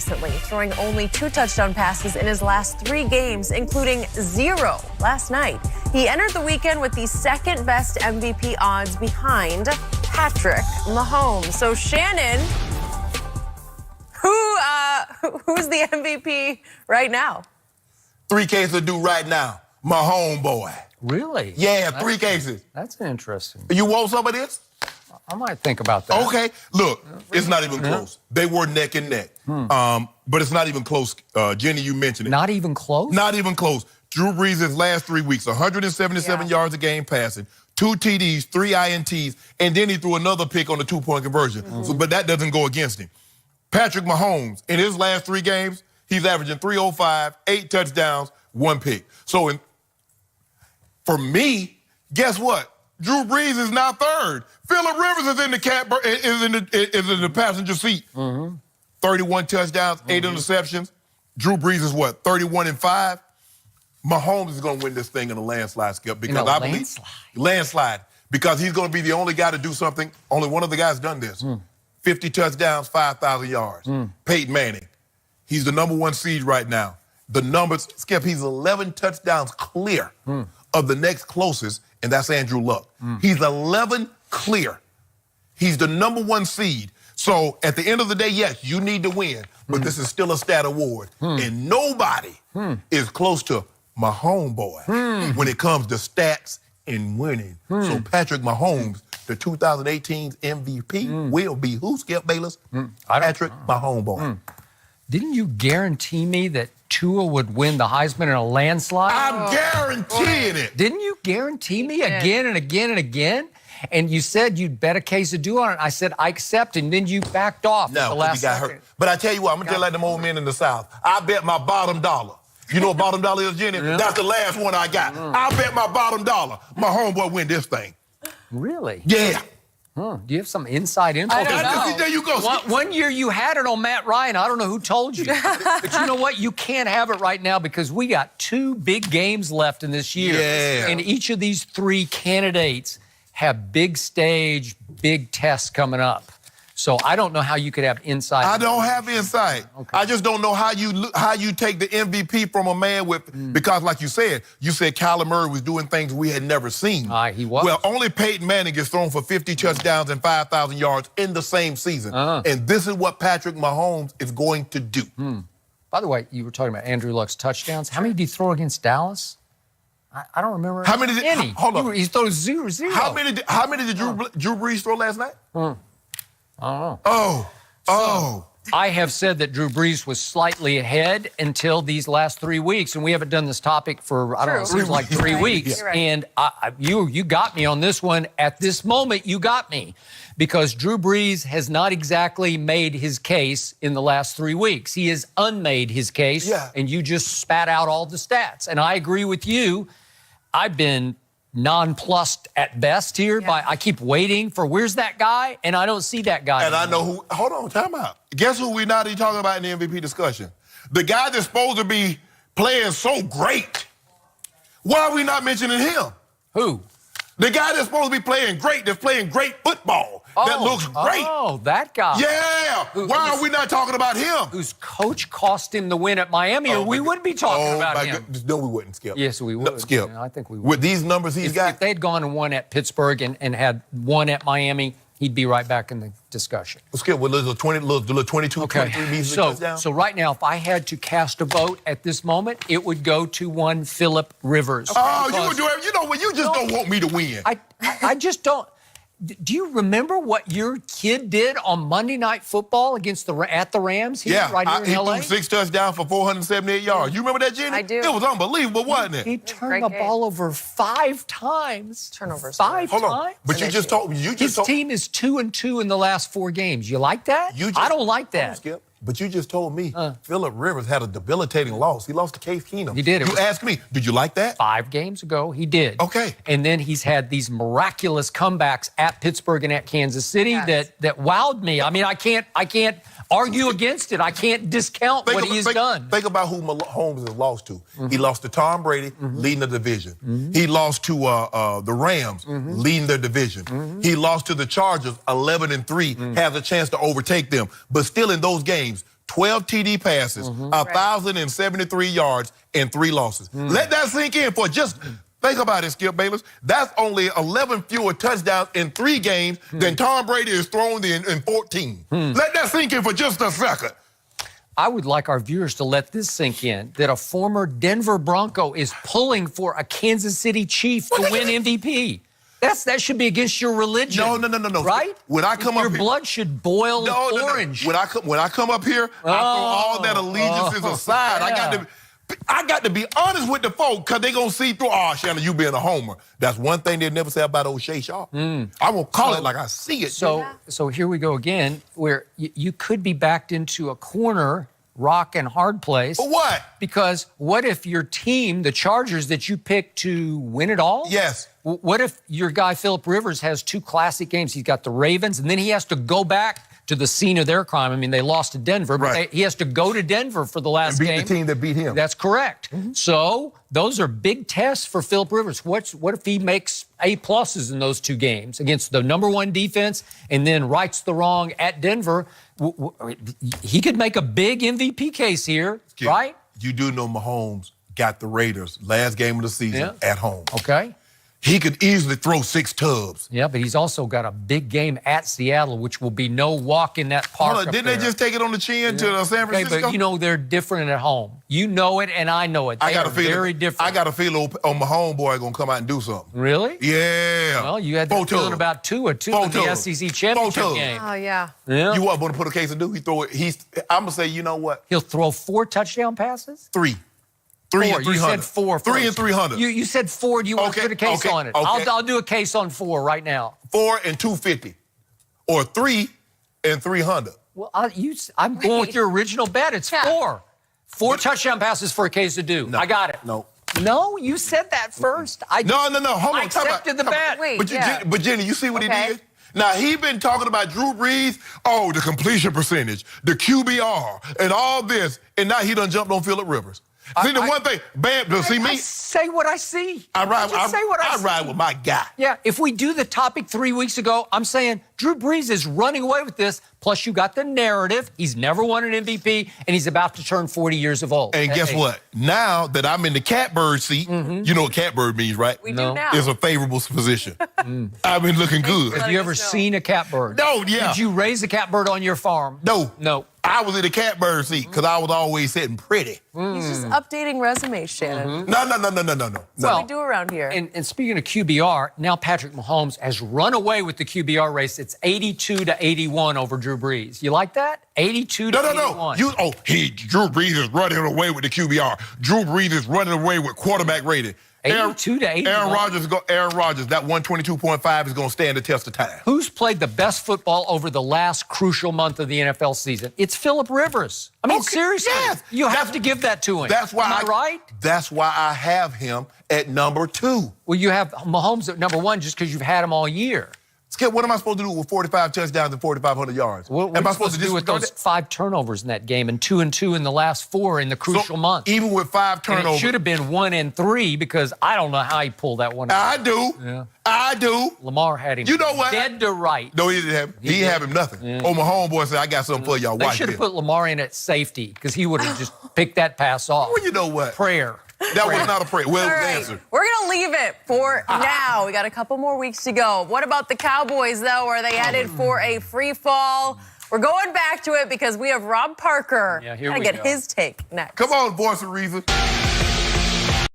recently, throwing only 2 touchdown passes in his last 3 games, including 0 last night. He entered the weekend with the second best MVP odds behind Patrick Mahomes. So Shannon, who's the MVP right now? 3 cases to do right now. My homeboy. Really? Yeah, 3 cases. That's interesting. You want some of this? I might think about that. Okay. Look, it's not even close. They were neck and neck. But it's not even close. Jenny, you mentioned it. Not even close? Not even close. Drew Brees, his last 3 weeks, 177 yards a game passing, 2 TDs, 3 INTs, and then he threw another pick on the 2-point conversion. But that doesn't go against him. Patrick Mahomes, in his last 3 games, he's averaging 305, 8 touchdowns, 1 pick. So for me, guess what? Drew Brees is now third. Phillip Rivers is in the passenger seat. 31 touchdowns, 8 interceptions. Drew Brees is what? 31-5. Mahomes is going to win this thing in a landslide, Skip, because I believe landslide, because he's going to be the only guy to do something. Only one of the guys done this. 50 touchdowns, 5,000 yards. Peyton Manning. He's the #1 seed right now. The numbers, Skip, he's 11 touchdowns clear of the next closest, and that's Andrew Luck. He's 11 clear. He's the #1 seed. So at the end of the day, yes, you need to win, but this is still a stat award. And nobody is close to my homeboy when it comes to stats and winning. So Patrick Mahomes, the 2018 MVP, will be who, Skip Bayless? Patrick, my homeboy. Didn't you guarantee me that Tua would win the Heisman in a landslide? I'm guaranteeing it. Didn't you guarantee me again and again and again? And you said you'd bet a case of do on it. I said, I accept, and then you backed off at the last got hurt. But I tell you what, I'm going to tell like them old men in the South. I bet my bottom dollar. You know what bottom dollar is, Jenny? That's the last one I got. I bet my bottom dollar. My homeboy win this thing. Really? Yeah. Do you have some inside info? I don't know. There you go. One year you had it on Matt Ryan. I don't know who told you. But you know what? You can't have it right now because we got 2 big games left in this year. Yeah. And each of these 3 candidates have big stage, big tests coming up. So I don't know how you could have insight. I don't have insight. Okay. I just don't know how you take the MVP from a man with, because like you said Kyler Murray was doing things we had never seen. He was. Well, only Peyton Manning gets thrown for 50 touchdowns and 5,000 yards in the same season. And this is what Patrick Mahomes is going to do. By the way, you were talking about Andrew Luck's touchdowns. How many did he throw against Dallas? I don't remember. How many did any. Hold on. He threw 0. How many did Drew Brees throw last night? I don't know. I have said that Drew Brees was slightly ahead until these last 3 weeks, and we haven't done this topic for, I don't know, it seems like 3 weeks. Right. And you got me on this one. At this moment, you got me. Because Drew Brees has not exactly made his case in the last 3 weeks. He has unmade his case, and you just spat out all the stats. And I agree with you. I've been nonplussed at best here. I keep waiting for where's that guy, and I don't see that guy. And I know who. Hold on, time out. Guess who we're not even talking about in the MVP discussion? The guy that's supposed to be playing so great. Why are we not mentioning him? Who? The guy that's supposed to be playing great, that's playing great football, that looks great. Oh, that guy. Yeah. Why are we not talking about him? Whose coach cost him the win at Miami, or we wouldn't be talking about him. No, we wouldn't, Skip. Yes, we would. No, Skip. Yeah, I think we would. With these numbers he's got. If they'd gone and won at Pittsburgh and had won at Miami, he'd be right back in the discussion. Skip, with little 22, 23 measly touchdowns. So right now, if I had to cast a vote at this moment, it would go to one Phillip Rivers. Oh, you would do it. You know what? You just don't want me to win. I just don't. Do you remember what your kid did on Monday Night Football against the Rams here, right here in L.A.? He threw 6 touchdowns for 478 yards. You remember that, Jenny? I do. It was unbelievable, wasn't it? He turned the ball over 5 times. Turnovers. 5 Hold on. times? But you just told me. His team is 2-2 in the last 4 games. You like that? I don't like that. Skip. But you just told me Phillip Rivers had a debilitating loss. He lost to Case Keenum. He did. You asked me, did you like that? 5 games ago, he did. Okay. And then he's had these miraculous comebacks at Pittsburgh and at Kansas City that wowed me. I mean, I can't argue against it. I can't discount what he's done. Think about who Mahomes has lost to. He lost to Tom Brady, leading the division. He lost to the Rams, leading their division. He lost to the Chargers, 11-3, has a chance to overtake them. But still in those games, 12 TD passes, 1,073 yards, and 3 losses. Let that sink in for just... Think about it, Skip Bayless. That's only 11 fewer touchdowns in 3 games than Tom Brady has thrown in 14. Let that sink in for just a second. I would like our viewers to let this sink in, that a former Denver Bronco is pulling for a Kansas City Chief to win MVP. That should be against your religion. No. Right? When I come up your here, blood should boil orange. When I come up here, I throw all that allegiances aside. I got to be honest with the folk, because they're going to see through, oh, Shannon, you being a homer. That's one thing they never say about old Shay Shaw. I'm going to call it like I see it. So here we go again, where you could be backed into a corner, rock and hard place. For what? Because what if your team, the Chargers that you picked to win it all? Yes. What if your guy, Phillip Rivers, has 2 classic games? He's got the Ravens, and then he has to go back to the scene of their crime. I mean, they lost to Denver, but he has to go to Denver for the last game. And beat the team that beat him. That's correct. So those are big tests for Phillip Rivers. What if he makes A+ in those 2 games against the #1 defense and then rights the wrong at Denver? He could make a big MVP case here, right? You do know Mahomes got the Raiders last game of the season at home. Okay. He could easily throw 6 tubs. Yeah, but he's also got a big game at Seattle, which will be no walk in that park. Didn't they just take it on the chin to San Francisco? Okay, but you know they're different at home. You know it, and I know it. They are very different. I got a feeling on my homeboy going to come out and do something. Really? Yeah. Well, you had that feeling about Tua in the SEC championship game. Oh, yeah. You want to put a case of do? He throw it. I'm going to say, you know what? He'll throw 4 touchdown passes? 3. 3 and 300. You said 4 first. 3 and 300. You said 4. Do you want to put a case on it? Okay. I'll do a case on 4 right now. 4 and 250. Or 3 and 300. Well, I'm going with your original bet. It's 4. 4 touchdown passes for a case of do. No. I got it. No, you said that first. No. Hold on. I accepted the bet. But Jenny, you see what he did? Now, he been talking about Drew Brees, the completion percentage, the QBR, and all this, and now he done jumped on Phillip Rivers. See, the one thing, I say what I see. I ride with my guy. Yeah, if we do the topic 3 weeks ago, I'm saying Drew Brees is running away with this. Plus, you got the narrative. He's never won an MVP, and he's about to turn 40 years of old. And guess what? Now that I'm in the catbird seat, you know what catbird means, right? We do now. It's a favorable position. I've been looking good. Have you ever seen a catbird? No, yeah. Did you raise a catbird on your farm? No. I was in the catbird seat because I was always sitting pretty. He's just updating resumes, Shannon. No. That's what we do around here. And speaking of QBR, now Patrick Mahomes has run away with the QBR race. It's 82-81 over Drew Brees. You like that? 82-81. No. Drew Brees is running away with the QBR. Drew Brees is running away with quarterback rating. 82-81. Aaron Rodgers, that 122.5 is going to stand the test of time. Who's played the best football over the last crucial month of the NFL season? It's Phillip Rivers. I mean, seriously. Yes. You have to give that to him. That's why Am I right? That's why I have him at number 2. Well, you have Mahomes at number 1 just because you've had him all year. Skip, what am I supposed to do with 45 touchdowns and 4,500 yards? What am I supposed to do with those 5 turnovers in that game and 2 and 2 in the last 4 in the crucial month? Even with 5 turnovers. And it should have been 1 and 3 because I don't know how he pulled that one out. I do. Yeah. I do. Lamar had him dead to right. No, he didn't have him. He didn't have him nothing. Yeah. My homeboy said, I got something for y'all. They should have put Lamar in at safety because he would have just picked that pass off. Well, you know what? Prayer. That was not a prayer. Well, All right. answer. We're going to leave it for now. We got a couple more weeks to go. What about the Cowboys, though? Are they headed for a free fall? We're going back to it because we have Rob Parker. Yeah, here we go. Get his take next. Come on, voice of reason.